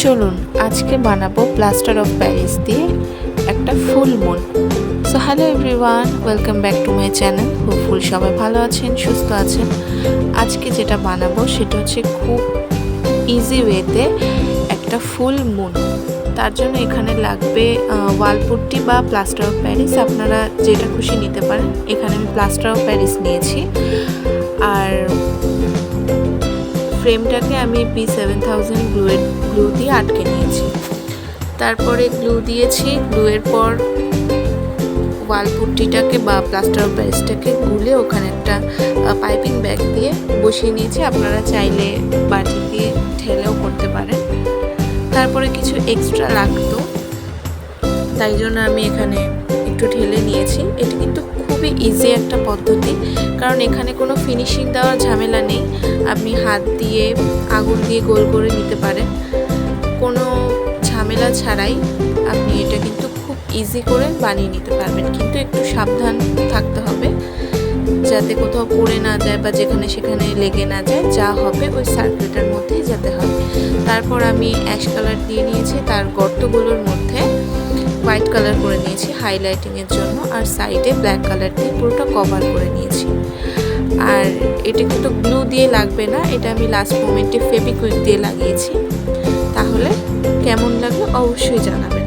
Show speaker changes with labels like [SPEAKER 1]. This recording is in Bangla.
[SPEAKER 1] চলুন আজকে বানাবো প্লাস্টার অফ প্যারিস দিয়ে একটা full moon. So hello everyone, welcome back to my channel. Hopeful সবাই ভালো আছেন, সুস্থ আছেন। আজকে যেটা বানাবো সেটা হচ্ছে খুব ইজি ওয়েতে একটা ফুল মুন। তার জন্য এখানে লাগবে ওয়ালপুট্টি বা প্লাস্টার অফ প্যারিস, আপনারা যেটা খুশি নিতে পারেন। এখানে আমি প্লাস্টার অফ প্যারিস নিয়েছি। আর ফ্রেমটাকে আমি B7000 গ্লু দিয়ে আটকে নিয়েছি। তারপরে গ্লু দিয়েছি, গ্লুয়ের পর ওয়ালপুট্টিটাকে বা প্লাস্টার অফ প্যারিসটাকে গুলে ওখানে একটা পাইপিং ব্যাগ দিয়ে বসিয়ে নিয়েছি। আপনারা চাইলে বাটি দিয়ে ঢেলেও করতে পারেন। তারপরে কিছু এক্সট্রা লাগতো, তাই জন্য আমি এখানে একটু ঢেলে নিয়েছি। এটা কিন্তু খুবই ইজি একটা পদ্ধতি, কারণ এখানে কোনো ফিনিশিং দেওয়ার ঝামেলা নেই। আপনি হাত দিয়ে আগুন দিয়ে গোল করে নিতে পারেন, কোনো ঝামেলা ছাড়াই আপনি এটা কিন্তু খুব ইজি করে বানিয়ে নিতে পারবেন। কিন্তু একটু সাবধান থাকতে হবে যাতে কোথাও পড়ে না যায় বা যেখানে সেখানে লেগে না যায়। যা হবে ওই সার্কেলটার মধ্যেই যেতে হবে। তারপর আমি অ্যাশ কালার দিয়ে নিয়েছি, তার গর্তগুলোর মধ্যে হোয়াইট কালার করে নিয়েছি হাইলাইটিংয়ের জন্য, আর সাইডে ব্ল্যাক কালার দিয়ে পুরোটা কভার করে নিয়েছি। আর এটা কিন্তু গ্লু দিয়ে লাগবে না, এটা আমি লাস্ট মোমেন্টে ফেবিকুইক দিয়ে লাগিয়েছি। তাহলে কেমন লাগলো অবশ্যই জানাবেন।